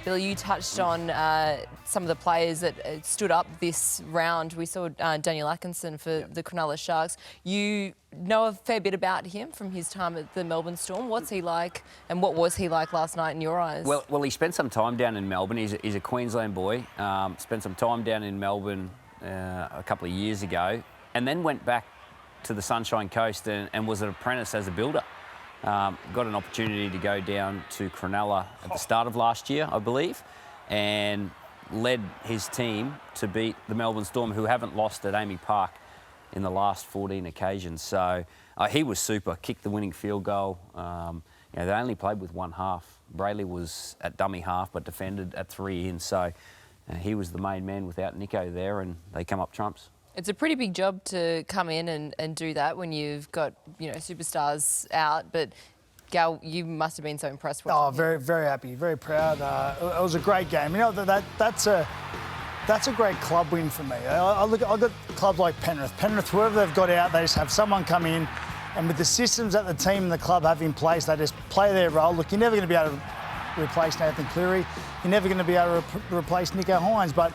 Billy, you touched on some of the players that stood up this round. We saw Daniel Atkinson for the Cronulla Sharks. You know a fair bit about him from his time at the Melbourne Storm. What's he like, and what was he like last night in your eyes? Well, he spent some time down in Melbourne. He's a Queensland boy. Spent some time down in Melbourne a couple of years ago, and then went back to the Sunshine Coast and was an apprentice as a builder. Got an opportunity to go down to Cronulla at the start of last year, I believe, and led his team to beat the Melbourne Storm, who haven't lost at Amy Park in the last 14 occasions. So he was super, kicked the winning field goal. They only played with one half. Brayley was at dummy half but defended at 3 in, so he was the main man without Nico there, and they come up trumps. It's a pretty big job to come in and do that when you've got, superstars out. But, Gal, you must have been so impressed with him. Very, very happy, very proud. It was a great game. That's a great club win for me. I look at clubs like Penrith. Penrith, whoever they've got out, they just have someone come in, and with the systems that the team and the club have in place, they just play their role. Look, you're never going to be able to replace Nathan Cleary. You're never going to be able to replace Nico Hines, but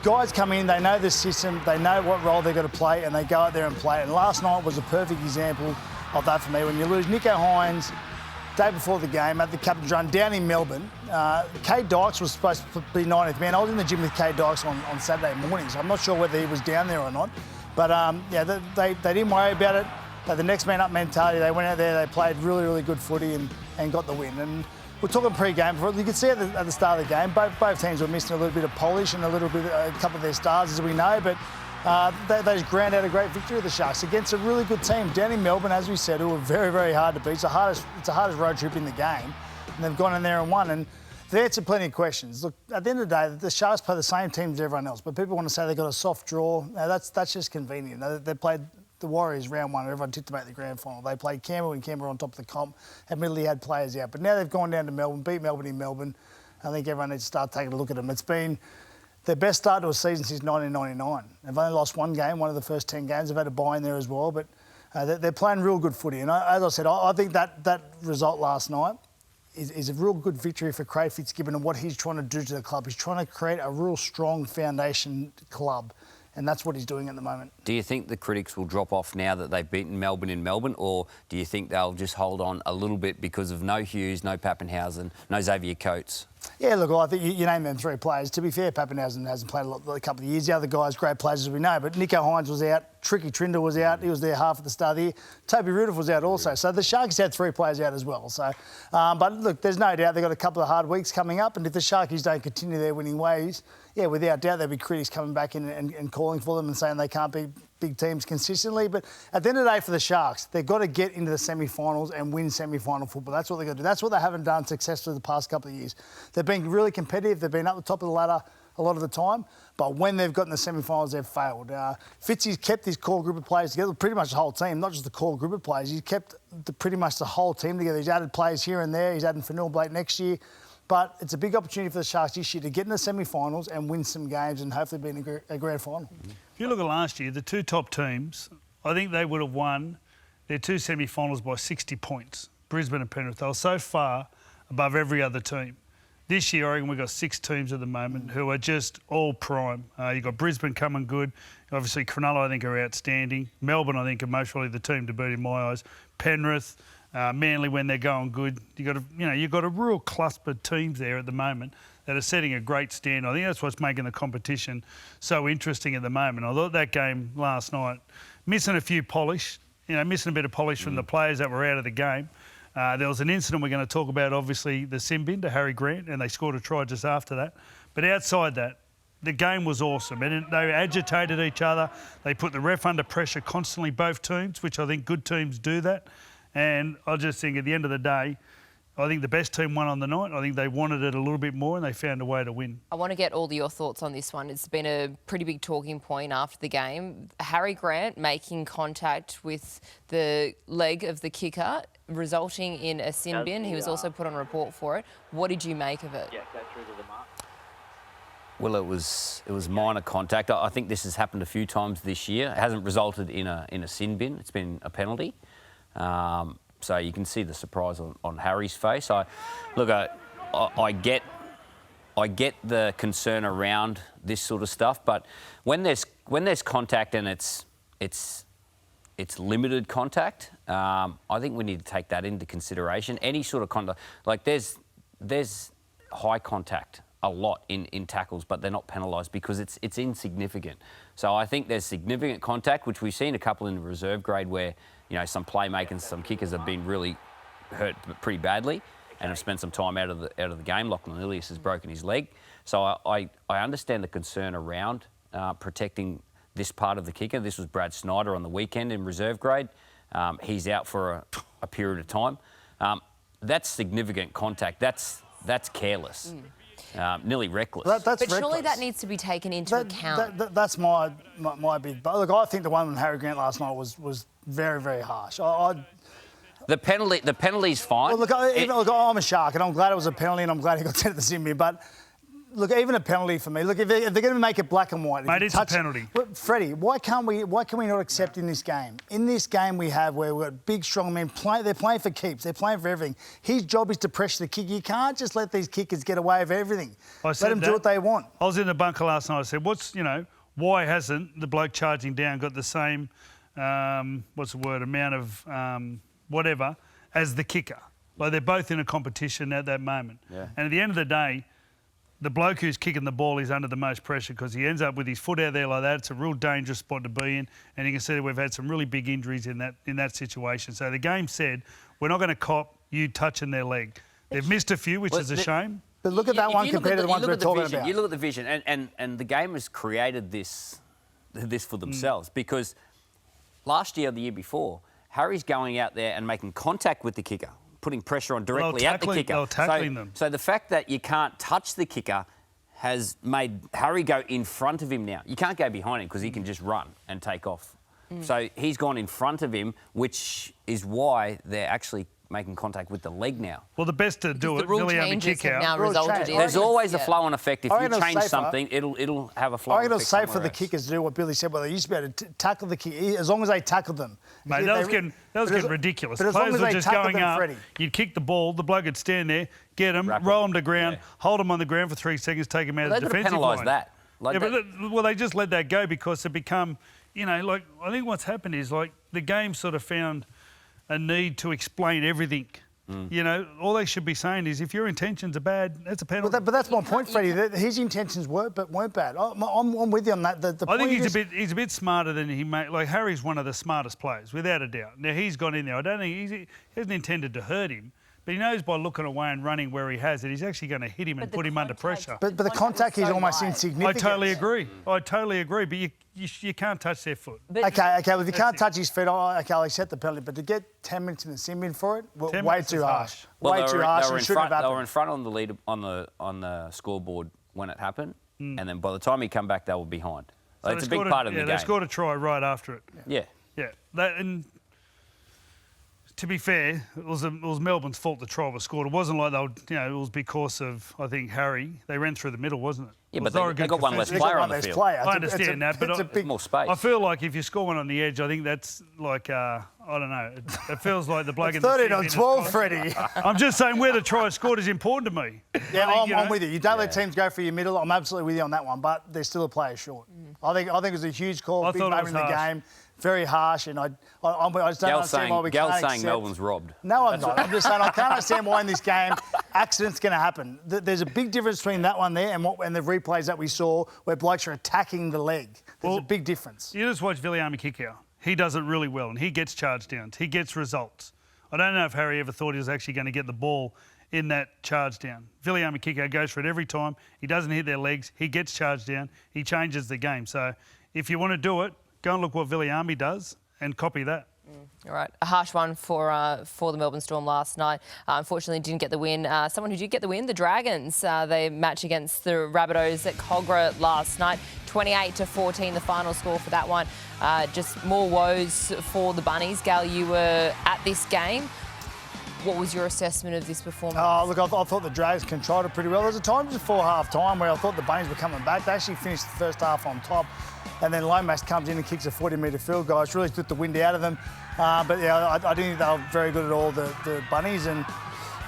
guys come in, they know the system, they know what role they've got to play, and they go out there and play it. And last night was a perfect example of that for me. When you lose Nico Hines, day before the game, at the captain's run down in Melbourne, Kade Dykes was supposed to be 90th man. I was in the gym with Kade Dykes on Saturday morning, so I'm not sure whether he was down there or not. But, they didn't worry about it. They had the next man up mentality. They went out there, they played really, really good footy and got the win. And we're talking pre-game. You could see at the start of the game, both teams were missing a little bit of polish and a couple of their stars, as we know. But they just ground out a great victory of the Sharks against a really good team down in Melbourne, as we said, who were very, very hard to beat. It's the hardest road trip in the game, and they've gone in there and won. And they've answered plenty of questions. Look, at the end of the day, the Sharks play the same team as everyone else, but people want to say they've got a soft draw. No, that's just convenient. They played the Warriors round one, everyone tipped to make the grand final. They played Canberra when Canberra on top of the comp, admittedly had players out. But now they've gone down to Melbourne, beat Melbourne in Melbourne. I think everyone needs to start taking a look at them. It's been their best start to a season since 1999. They've only lost one game, one of the first 10 games. They've had a bye in there as well, but they're playing real good footy. And as I said, I think that result last night is a real good victory for Craig Fitzgibbon and what he's trying to do to the club. He's trying to create a real strong foundation club. And that's what he's doing at the moment. Do you think the critics will drop off now that they've beaten Melbourne in Melbourne, or do you think they'll just hold on a little bit because of no Hughes, no Pappenhausen, no Xavier Coates? Yeah, look, I think you name them three players. To be fair, Pappenhausen hasn't played a couple of years. The other guys, great players as we know, but Nico Hines was out, Tricky Trinder was out, he was there half at the start of the year. Toby Rudolph was out also. So the Sharks had three players out as well. So, but look, there's no doubt they've got a couple of hard weeks coming up, and if the Sharkies don't continue their winning ways, yeah, without doubt there'll be critics coming back in and calling for them and saying they can't beat big teams consistently. But at the end of the day, for the Sharks, they've got to get into the semi-finals and win semi-final football. That's what they've got to do. That's what they haven't done successfully the past couple of years. They've been really competitive. They've been up the top of the ladder a lot of the time, but when they've gotten the semi-finals, they've failed. Fitzy's kept his core group of players together, pretty much the whole team, not just the core group of players. He's kept pretty much the whole team together. He's added players here and there. He's adding Fanil Blake next year. But it's a big opportunity for the Sharks this year to get in the semi-finals and win some games and hopefully be in a grand final. If you look at last year, the two top teams, I think they would have won their two semi-finals by 60 points, Brisbane and Penrith. They were so far above every other team. This year, I reckon we've got 6 teams at the moment who are just all prime. You've got Brisbane coming good. Obviously, Cronulla, I think, are outstanding. Melbourne, I think, are most probably the team to beat in my eyes. Penrith, Manly, when they're going good. You've got a real cluster of teams there at the moment that are setting a great standard. I think that's what's making the competition so interesting at the moment. I thought that game last night, missing a few polish, missing a bit of polish from the players that were out of the game. There was an incident we're going to talk about, obviously, the sin bin to Harry Grant, and they scored a try just after that. But outside that, the game was awesome. And they agitated each other. They put the ref under pressure constantly, both teams, which I think good teams do that. And I just think at the end of the day, I think the best team won on the night. I think they wanted it a little bit more and they found a way to win. I want to get all of your thoughts on this one. It's been a pretty big talking point after the game. Harry Grant making contact with the leg of the kicker, resulting in a sin bin. He was also put on a report for it. What did you make of it? Yeah, go through to the mark. Well, it was minor contact. I think this has happened a few times this year. It hasn't resulted in a sin bin. It's been a penalty. So you can see the surprise on Harry's face. I get I get the concern around this sort of stuff, but when there's contact and it's limited contact, I think we need to take that into consideration. Any sort of contact, like there's high contact a lot in tackles, but they're not penalised because it's insignificant. So I think there's significant contact, which we've seen a couple in the reserve grade where, some playmakers, some kickers have been really hurt pretty badly and have spent some time out of the game. Lachlan Ilias has broken his leg. So I understand the concern around protecting this part of the kicker. This was Brad Snyder on the weekend in reserve grade. He's out for a period of time. That's significant contact. That's careless. Nearly reckless. That's but reckless. Surely that needs to be taken into account. That's my big... But look, I think the one with Harry Grant last night was very, very harsh. The penalty's fine. Well, look, I'm a Shark, and I'm glad it was a penalty, and I'm glad he got sent to the sin bin. But look, even a penalty for me. Look, if they're going to make it black and white, mate, it's a penalty. Freddie, why can we not accept in this game? In this game we have where we've got big, strong men they're playing for keeps, they're playing for everything. His job is to pressure the kick. You can't just let these kickers get away with everything. Let them do what they want. I was in the bunker last night. I said, why hasn't the bloke charging down got the same, amount of whatever as the kicker? Like they're both in a competition at that moment. Yeah. And at the end of the day, the bloke who's kicking the ball is under the most pressure because he ends up with his foot out there like that. It's a real dangerous spot to be in. And you can see that we've had some really big injuries in that situation. So the game said, we're not going to cop you touching their leg. They've missed a few, which is a shame. But look at that one compared to the ones we're talking about. You look at the vision, and the game has created this for themselves because last year or the year before, Harry's going out there and making contact with the kicker, putting pressure on directly at the kicker. They were tackling them. So the fact that you can't touch the kicker has made Harry go in front of him now. You can't go behind him because he can just run and take off. So he's gone in front of him, which is why they're actually making contact with the leg now. Well, the best to do the it, rule really only changes kick have out. now resulted in... There's always a flow-on effect. If you change safer. something, it'll have a flow-on I effect. reckon it's safe for somewhere the else. kickers to do what Billy said. Well, they used to be able to tackle the kick as long as they tackled them. Mate, that was getting ridiculous. But as long Players as were they just tackled going them, up. Freddie. You'd kick the ball, the bloke would stand there, get him, roll him to ground, hold him on the ground for 3 seconds, take him out of the defensive line. Penalise that. Well, they just let that go because it become, I think what's happened is the game sort of found a need to explain everything. All they should be saying is if your intentions are bad, that's a penalty. But that's my point, Freddie. His intentions weren't bad. I'm with you on that. I think he's a bit smarter than he made. Like Harry's one of the smartest players, without a doubt. Now he's gone in there. I don't think he hasn't intended to hurt him. But he knows by looking away and running where he has it, he's actually going to hit him and put him under pressure. But the contact is almost insignificant. I totally agree. But you can't touch their foot. Okay. Well, if you can't touch his feet, I'll accept the penalty. But to get 10 minutes in the sin bin for it, way too harsh. Way too harsh. And shouldn't have happened. They were in front on the lead on the scoreboard when it happened, and then by the time he come back, they were behind. So it's a big part of the game. They scored a try right after it. Yeah. And to be fair, it was Melbourne's fault the try was scored. It wasn't like it was because of, I think, Harry. They ran through the middle, wasn't it? Yeah, but they got one less player on the field. I understand that, but it's a big more space. I feel like if you score one on the edge, I think that's like, I don't know, it feels like the bloke in the 13 on 12, Freddie. I'm just saying where the try scored is important to me. Yeah, I'm with you. You don't let teams go for your middle. I'm absolutely with you on that one, but they're still a player short. I think it was a huge call, big moment in the game. Very harsh, and I just don't understand why we can't accept... saying Melbourne's robbed. No, I'm not. I'm just saying I can't understand why in this game accidents going to happen. There's a big difference between that one there and the replays that we saw where blokes are attacking the leg. There's a big difference. You just watch Viliami kick out. He does it really well, and he gets charge downs. He gets results. I don't know if Harry ever thought he was actually going to get the ball in that charge down. Viliami kick out goes for it every time. He doesn't hit their legs. He gets charged down. He changes the game. So if you want to do it, go and look what Viliami does and copy that. All right, a harsh one for the Melbourne Storm last night. Unfortunately, didn't get the win. Someone who did get the win, the Dragons. They match against the Rabbitohs at Cogra last night. 28-14, the final score for that one. Just more woes for the Bunnies. Gal, you were at this game. What was your assessment of this performance? Oh, look, I thought the Dragons controlled it pretty well. There was a time before half-time where I thought the Bunnies were coming back. They actually finished the first half on top. And then Lomas comes in and kicks a 40-metre field goal. It's really took the wind out of them. But, yeah, I didn't think they were very good at all, the Bunnies. And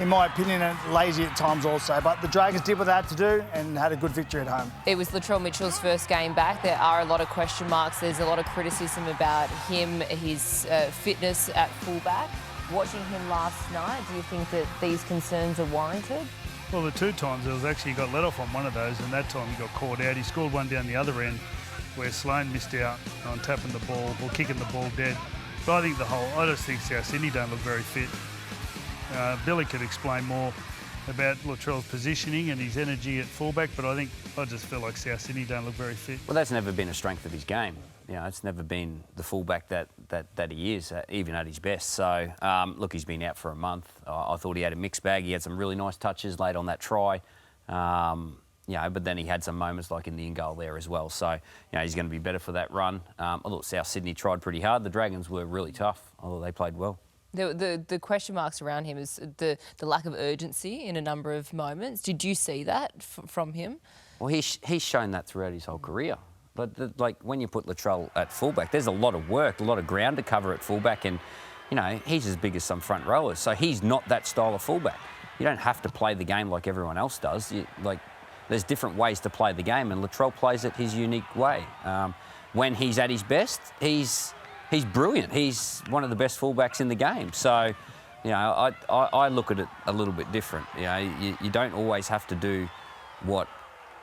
in my opinion, and lazy at times also. But the Dragons did what they had to do and had a good victory at home. It was Latrell Mitchell's first game back. There are a lot of question marks. There's a lot of criticism about him, his fitness at fullback. Watching him last night, do you think that these concerns are warranted? Well, the 2 times it was actually, he got let off on one of those, and that time he got caught out. He scored one down the other end where Sloane missed out on tapping the ball or kicking the ball dead. But I think I just think South Sydney don't look very fit. Billy could explain more about Latrell's positioning and his energy at fullback, but I just feel like South Sydney don't look very fit. Well, that's never been a strength of his game. You know, it's never been the fullback that he is, even at his best. So, look, he's been out for a month. I thought he had a mixed bag. He had some really nice touches late on that try. You know, but then he had some moments like in the in-goal there as well. So, you know, he's going to be better for that run. I thought South Sydney tried pretty hard. The Dragons were really tough, although they played well. The question marks around him is the lack of urgency in a number of moments. Did you see that from him? Well, he's shown that throughout his whole career. But like when you put Latrell at fullback, there's a lot of work, a lot of ground to cover at fullback, and you know he's as big as some front rowers. So he's not that style of fullback. You don't have to play the game like everyone else does. There's different ways to play the game, and Latrell plays it his unique way. When he's at his best, he's brilliant. He's one of the best fullbacks in the game. So, you know, I look at it a little bit different. You know, you don't always have to do what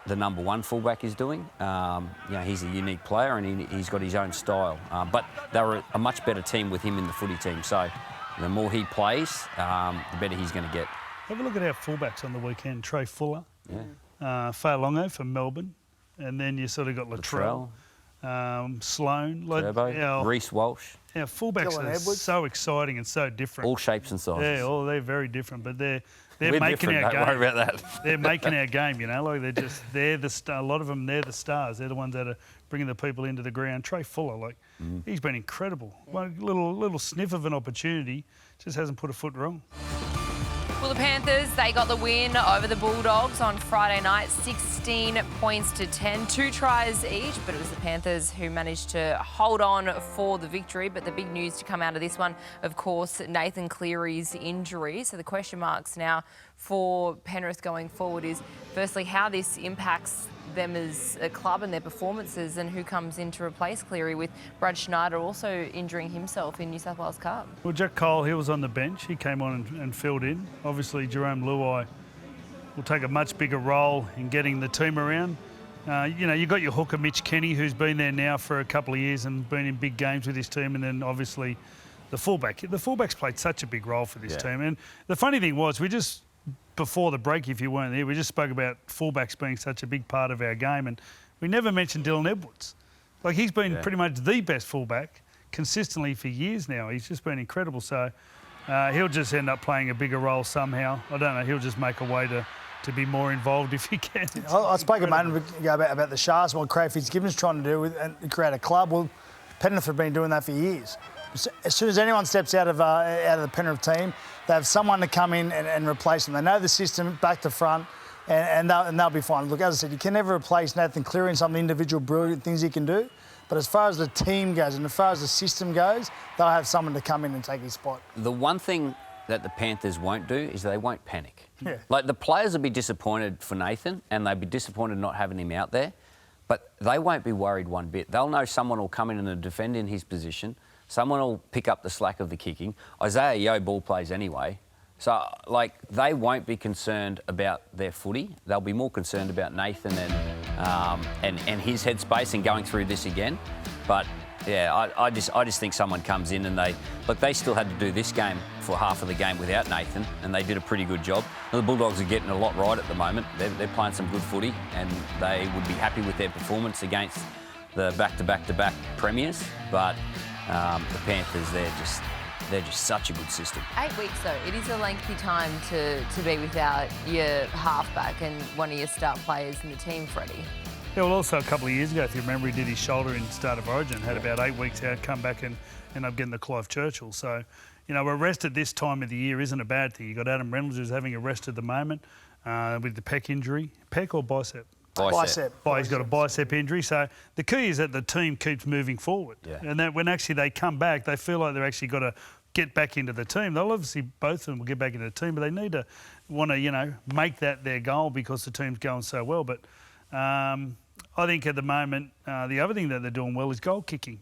the number 1 fullback is doing. You know, he's a unique player and he's got his own style. But they were a much better team with him in the footy team. So the more he plays, the better he's going to get. Have a look at our fullbacks on the weekend. Trey Fuller, Yeah. Failongo from Melbourne, and then you sort of got Latrell. Sloane, Turbo, Reece Walsh. Yeah, fullbacks Dylan are Edwards. so exciting and so different. All shapes and sizes. Yeah, they're very different, but they're We're making different, our don't game. worry about that. They're making our game, you know. Like they're the star. A lot of them, they're the stars. They're the ones that are bringing the people into the ground. Trey Fuller, he's been incredible. One little sniff of an opportunity, just hasn't put a foot wrong. Well, the Panthers, they got the win over the Bulldogs on Friday night, 16 points to 10, 2 tries each, but it was the Panthers who managed to hold on for the victory. But the big news to come out of this one, of course, Nathan Cleary's injury. So the question marks now for Penrith going forward is, firstly, how this impacts them as a club and their performances, and who comes in to replace Cleary, with Brad Schneider also injuring himself in New South Wales Cup. Well, Jack Cole, he was on the bench. He came on and filled in. Obviously, Jerome Luai will take a much bigger role in getting the team around. You know, you've got your hooker, Mitch Kenny, who's been there now for a couple of years and been in big games with his team, and then obviously the fullback. The fullback's played such a big role for this team. And the funny thing was, before the break, if you weren't there, we just spoke about fullbacks being such a big part of our game, and we never mentioned Dylan Edwards. Like, he's been pretty much the best fullback consistently for years now. He's just been incredible. So he'll just end up playing a bigger role somehow. I don't know. He'll just make a way to be more involved if he can. I spoke a moment ago about the Sharks, what Craig Fitzgibbon's trying to do and create a club. Well, Penrith have been doing that for years. As soon as anyone steps out of the Penrith team, they have someone to come in and replace them. They know the system back to front, and they'll be fine. Look, as I said, you can never replace Nathan Cleary and some of the individual brilliant things he can do. But as far as the team goes and as far as the system goes, they'll have someone to come in and take his spot. The one thing that the Panthers won't do is they won't panic. Yeah. Like, the players will be disappointed for Nathan, and they'll be disappointed not having him out there, but they won't be worried one bit. They'll know someone will come in and defend in his position. Someone will pick up the slack of the kicking. Isaiah Yeo ball plays anyway. So, like, they won't be concerned about their footy. They'll be more concerned about Nathan and his headspace and going through this again. But, yeah, I just think someone comes in and they still had to do this game for half of the game without Nathan, and they did a pretty good job. The Bulldogs are getting a lot right at the moment. They're playing some good footy, and they would be happy with their performance against the back-to-back-to-back premiers. But the Panthers, they're just such a good system. 8 weeks though, it is a lengthy time to be without your halfback and one of your start players in the team, Freddie. Yeah, well, also a couple of years ago, if you remember, he did his shoulder in start of Origin, had about 8 weeks out, come back and end up getting the Clive Churchill. So, you know, a rest at this time of the year isn't a bad thing. You've got Adam Reynolds, who's having a rest at the moment with the pec injury. Pec or bicep? Bicep. He's got a bicep injury. So the key is that the team keeps moving forward. Yeah. And that when actually they come back, they feel like they've actually got a get back into the team. They'll obviously, both of them will get back into the team, but they need to want to, make that their goal because the team's going so well. But I think at the moment, the other thing that they're doing well is goal kicking.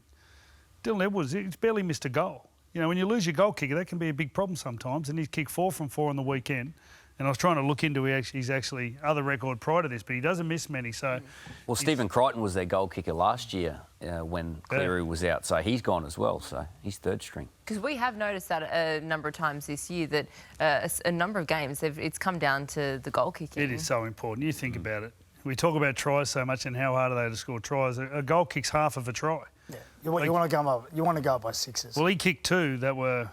Dylan Edwards, he's barely missed a goal. When you lose your goal kicker, that can be a big problem sometimes, and he's kicked 4 from 4 on the weekend. And I was trying to look into his actually other record prior to this, but he doesn't miss many. So, well, Stephen Crichton was their goal kicker last year when Cleary was out, so he's gone as well. So he's third string. Because we have noticed that a number of times this year that a number of games it's come down to the goal kicking. It is so important. You think about it. We talk about tries so much and how hard are they to score tries. A goal kick's half of a try. Yeah, you want to go up by 6s. Well, he kicked 2 that were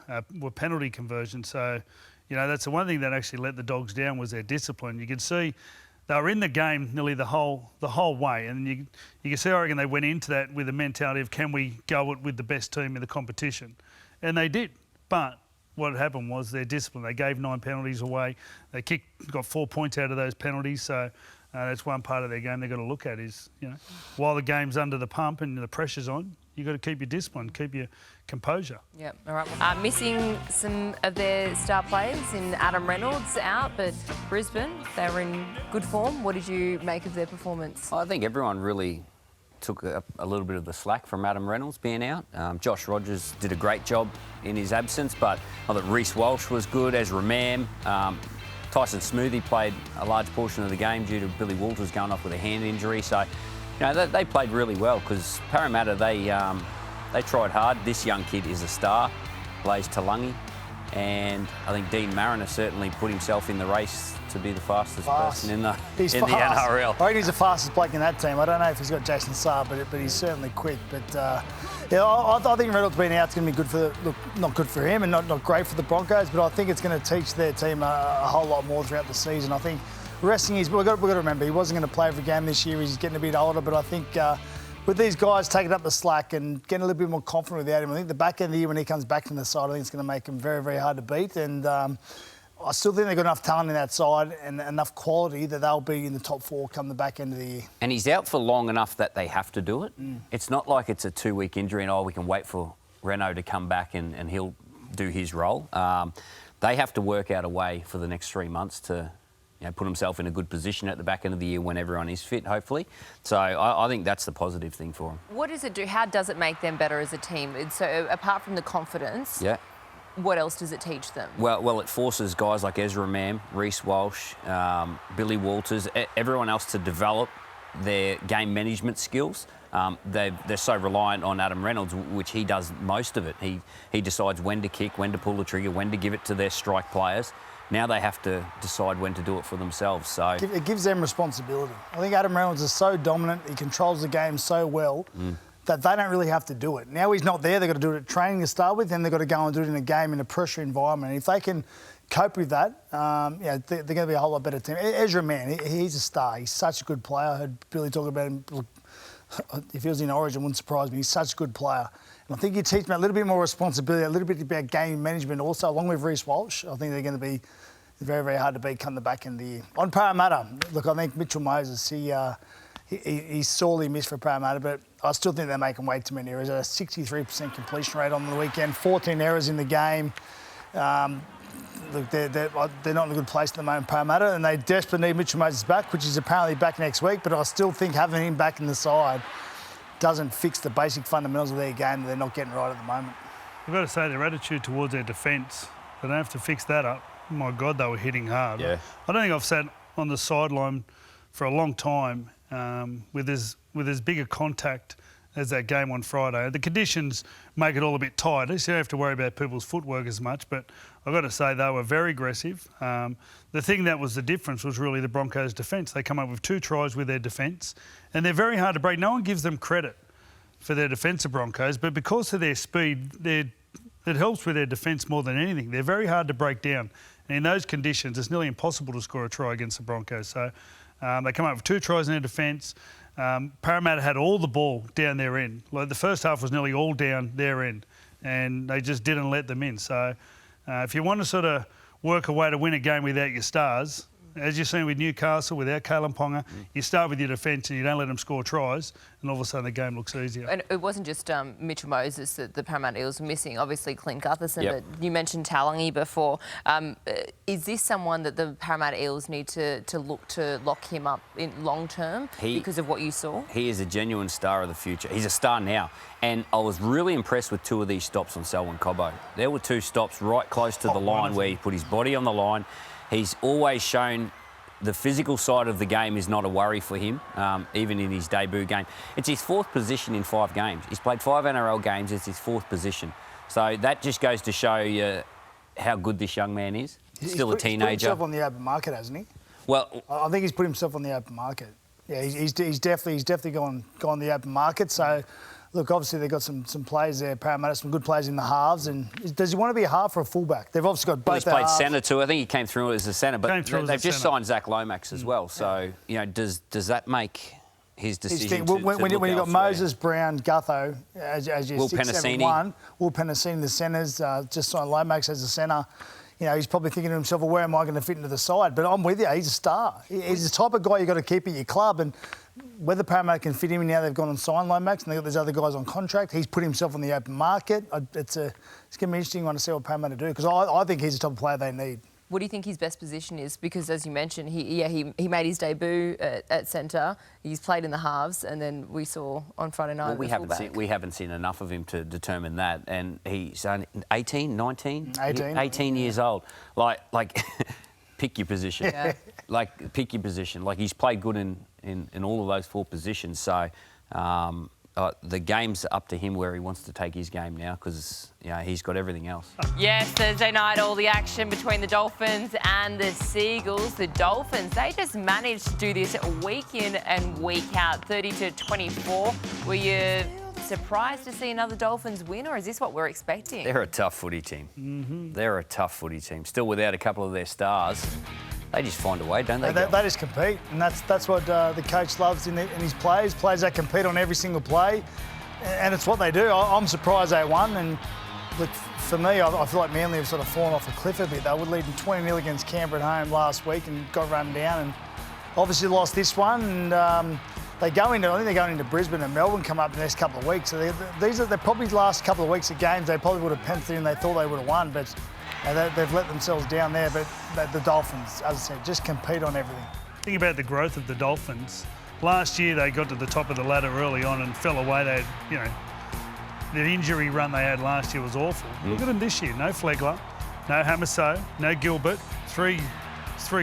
penalty conversions. So, that's the one thing that actually let the Dogs down was their discipline. You could see they were in the game nearly the whole way, and you can see, I reckon, they went into that with the mentality of can we go it with the best team in the competition, and they did. But what happened was their discipline. They gave 9 penalties away. They got 4 points out of those penalties. So. That's one part of their game they've got to look at is, while the game's under the pump and the pressure's on, you've got to keep your discipline, keep your composure. Yeah, all right. Missing some of their star players in Adam Reynolds out, but Brisbane, they were in good form. What did you make of their performance? I think everyone really took a little bit of the slack from Adam Reynolds being out. Josh Rogers did a great job in his absence, but I thought Reece Walsh was good, Ezra Mam. Tyson Smoothie played a large portion of the game due to Billy Walters going off with a hand injury. So, they played really well because Parramatta, they tried hard. This young kid is a star, Blaze Talangi. And I think Dean Mariner certainly put himself in the race to be the fastest person in the NRL. I think he's the fastest bloke in that team. I don't know if he's got Jason Saab, but he's certainly quick. But I think Reynolds being out is going to be good not good for him and not great for the Broncos. But I think it's going to teach their team a whole lot more throughout the season. I think resting we've got to remember he wasn't going to play every game this year. He's getting a bit older, but I think. With these guys taking up the slack and getting a little bit more confident without him, I think the back end of the year when he comes back from the side, I think it's going to make him very, very hard to beat. And I still think they've got enough talent in that side and enough quality that they'll be in the top 4 come the back end of the year. And he's out for long enough that they have to do it. It's not like it's a 2-week injury and, we can wait for Renault to come back and he'll do his role. They have to work out a way for the next 3 months to put himself in a good position at the back end of the year when everyone is fit, hopefully. So I think that's the positive thing for him. What does it do? How does it make them better as a team? So apart from the confidence, what else does it teach them? Well, it forces guys like Ezra Mam, Reece Walsh, Billy Walters, everyone else to develop their game management skills. They're so reliant on Adam Reynolds, which he does most of it. He decides when to kick, when to pull the trigger, when to give it to their strike players. Now they have to decide when to do it for themselves. So it gives them responsibility. I think Adam Reynolds is so dominant, he controls the game so well that they don't really have to do it. Now he's not there, they've got to do it at training to start with, then they've got to go and do it in a game in a pressure environment. And if they can cope with that, they're going to be a whole lot better team. Ezra Mann, he's a star. He's such a good player. I heard Billy talk about him. If he was in Origin, it wouldn't surprise me. He's such a good player. And I think you teach them a little bit more responsibility, a little bit about game management also, along with Reece Walsh. I think they're going to be very, very hard to beat come the back end of the year. On Parramatta, look, I think Mitchell Moses, he's sorely missed for Parramatta, but I still think they're making way too many errors. A 63% completion rate on the weekend, 14 errors in the game. Look, they're not in a good place at the moment, Parramatta, and they desperately need Mitchell Moses back, which is apparently back next week, but I still think having him back in the side doesn't fix the basic fundamentals of their game that they're not getting right at the moment. I've got to say, their attitude towards their defence, they don't have to fix that up. My God, they were hitting hard. Yeah. I don't think I've sat on the sideline for a long time with as big a contact as that game on Friday. The conditions make it all a bit tighter, so you don't have to worry about people's footwork as much, but I've got to say they were very aggressive. The thing that was the difference was really the Broncos' defence. They come up with 2 tries with their defence, and they're very hard to break. No one gives them credit for their defence of Broncos, but because of their speed, it helps with their defence more than anything. They're very hard to break down. And in those conditions, it's nearly impossible to score a try against the Broncos. So they come up with 2 tries in their defence. Parramatta had all the ball down their end. Like the first half was nearly all down their end, and they just didn't let them in. So if you want to sort of work a way to win a game without your stars, As you've seen with Newcastle, without Kalen Ponga, you start with your defence and you don't let them score tries, and all of a sudden the game looks easier. And it wasn't just Mitchell Moses that the Parramatta Eels were missing. Obviously, Clint Gutherson, Yep. but you mentioned Talangi before. Is this someone that the Parramatta Eels need to look to lock him up in long term because of what you saw? He is a genuine star of the future. He's a star now. And I was really impressed with two of these stops on Selwyn Cobbo. There were two stops right close to the line where he put his body on the line. He's always shown the physical side of the game is not a worry for him, even in his debut game. It's his fourth position in 5 games. He's played 5 NRL games. It's his fourth position. So that just goes to show you how good this young man is. Still a teenager. He's put himself on the open market, hasn't he? Well, I think he's put himself on the open market. Yeah, he's definitely gone the open market. So, look, obviously they've got some players there, Parramatta, some good players in the halves. And does he want to be a half or a fullback? They've obviously got both. he's played centre too. I think he came through as a centre, but they've just centre. signed Zach Lomax as well. So, you know, does that make his decision when to you've got elsewhere? Moses, Brown, Gutho as your Will 6-7-1, Will Penasini the centres, just signed Lomax as a centre. You know, he's probably thinking to himself, well, where am I going to fit into the side? But I'm with you, he's a star. He's the type of guy you've got to keep at your club. And whether Parramatta can fit him in now, they've gone and signed Lomax and they've got these other guys on contract. He's put himself on the open market. It's going to be interesting one to see what Parramatta do, because I think he's the type of player they need. What do you think his best position is? Because, as you mentioned, he made his debut at centre. He's played in the halves, and then we saw on Friday night. Well, we haven't seen enough of him to determine that. And he's only 18, 19? 18 years old. Like pick your position. Yeah. Pick your position. Like, he's played good in all of those 4 positions. So the game's up to him where he wants to take his game now, because he's got everything else. Yes, Thursday night, all the action between the Dolphins and the Seagulls. The Dolphins, they just managed to do this week in and week out, 30-24. Were you surprised to see another Dolphins win, or is this what we're expecting? They're a tough footy team. Mm-hmm. They're a tough footy team. Still without a couple of their stars. They just find a way, don't they? They just compete, and that's what the coach loves in his players that compete on every single play, and it's what they do. I'm surprised they won, and look, for me, I feel like Manly have sort of fallen off a cliff a bit. They were leading 20-0 against Canberra at home last week and got run down, and obviously lost this one. And I think they're going into Brisbane and Melbourne come up in the next couple of weeks. So they're probably the last couple of weeks of games they probably would have penciled in. They thought they would have won, but they've let themselves down there. But the Dolphins, as I said, just compete on everything. Think about the growth of the Dolphins. Last year they got to the top of the ladder early on and fell away. They had, the injury run they had last year was awful. Look at them this year. No Flegler, no Hamaso, no Gilbert. Three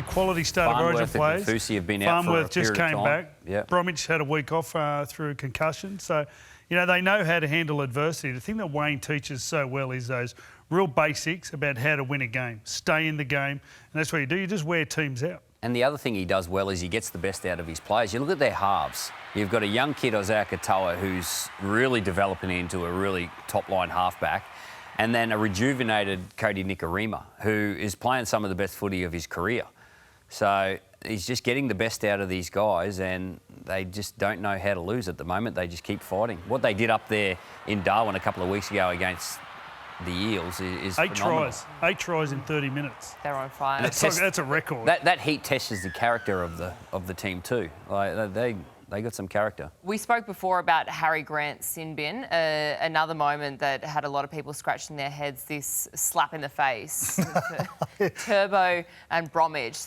quality start of Origin players. And Fusi have been out for a Farnworth just period came of time. back. Yep. Bromwich had a week off through a concussion. So, they know how to handle adversity. The thing that Wayne teaches so well is those real basics about how to win a game. Stay in the game. And that's what you do. You just wear teams out. And the other thing he does well is he gets the best out of his players. You look at their halves. You've got a young kid, Isaiah Katoa, who's really developing into a really top-line halfback. And then a rejuvenated Cody Nikorima, who is playing some of the best footy of his career. So he's just getting the best out of these guys, and they just don't know how to lose at the moment. They just keep fighting. What they did up there in Darwin a couple of weeks ago against the Eels is phenomenal. 8 tries in 30 minutes. They're on fire. That's a record. That heat tests the character of the team too. Like they got some character. We spoke before about Harry Grant's sin bin, another moment that had a lot of people scratching their heads, this slap in the face. Turbo and Bromwich.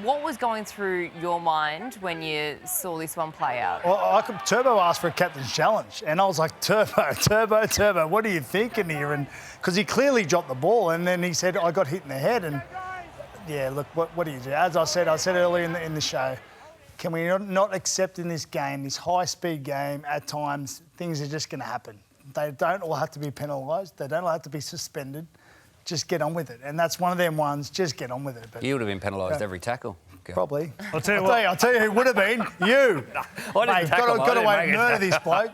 What was going through your mind when you saw this one play out? Well, Turbo asked for a captain's challenge, and I was like, Turbo, what are you thinking here? And because he clearly dropped the ball, and then he said, I got hit in the head. And yeah, look, what do you do? As I said earlier in the show, can we not accept in this game, this high-speed game, at times, things are just going to happen. They don't all have to be penalised. They don't all have to be suspended. Just get on with it. And that's one of them ones, just get on with it. But, He would have been penalised every tackle. Probably. I'll tell you who would have been. You. I got to wait and murder this bloke.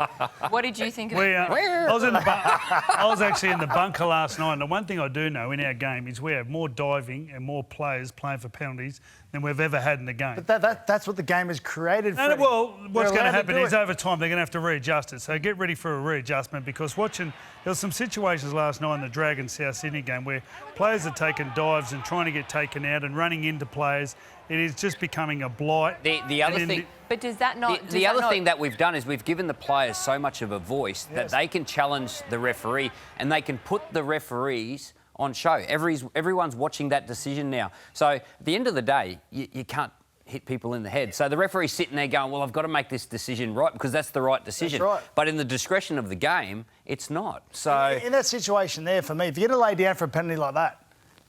What did you think of it? I was actually in the bunker last night, and the one thing I do know in our game is we have more diving and more players playing for penalties than we've ever had in the game. But that's what the game is created for. And, well, what's going to allowed happen do is it. over time they're going to have to readjust it. So get ready for a readjustment, because there was some situations last night in the Dragons South Sydney game where players are taking dives and trying to get taken out and running into players. It is just becoming a blight. The other thing... But does that not... The other thing that we've done is we've given the players so much of a voice that they can challenge the referee and they can put the referees on show. Everyone's watching that decision now. So at the end of the day, you can't hit people in the head. So the referee's sitting there going, well, I've got to make this decision right because that's the right decision. That's right. But in the discretion of the game, it's not. So in that situation there, for me, if you're going to lay down for a penalty like that,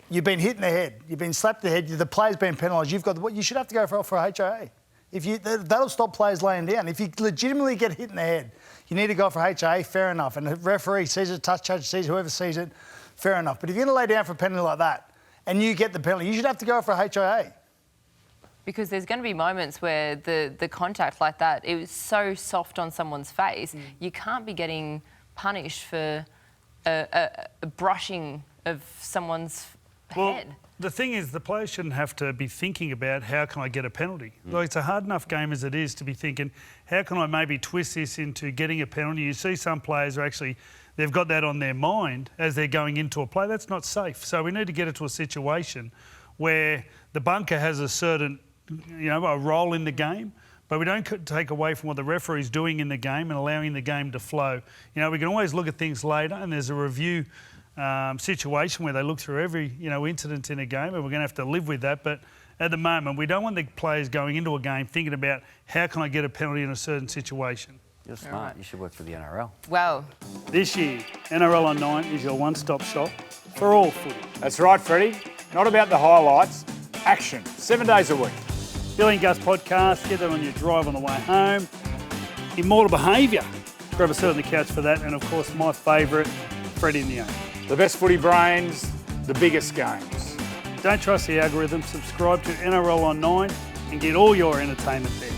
you've been hit in the head, you've been slapped in the head, the player's been penalised, you should have to go for a HIA. That'll stop players laying down. If you legitimately get hit in the head, you need to go for HIA, fair enough. And the referee sees it, touch judge sees it, whoever sees it, fair enough. But if you're going to lay down for a penalty like that and you get the penalty, you should have to go for a HIA. Because there's going to be moments where the contact like that, it was so soft on someone's face, you can't be getting punished for a brushing of someone's head. The thing is, the players shouldn't have to be thinking about how can I get a penalty. Like, it's a hard enough game as it is to be thinking, how can I maybe twist this into getting a penalty? You see some players are actually, they've got that on their mind as they're going into a play. That's not safe. So we need to get it to a situation where the bunker has a certain, a role in the game, but we don't take away from what the referee's doing in the game and allowing the game to flow. We can always look at things later, and there's a review situation where they look through every incident in a game, and we're going to have to live with that. But at the moment, we don't want the players going into a game thinking about how can I get a penalty in a certain situation. You're smart. Right. You should work for the NRL. Wow. This year, NRL on 9 is your one-stop shop for all footy. That's right, Freddie. Not about the highlights, action, 7 days a week. Billy and Gus podcast, get that on your drive on the way home. Immortal Behaviour, grab a seat on the couch for that. And of course, my favourite, Freddie in the Own. The best footy brains, the biggest games. Don't trust the algorithm. Subscribe to NRL on 9 and get all your entertainment there.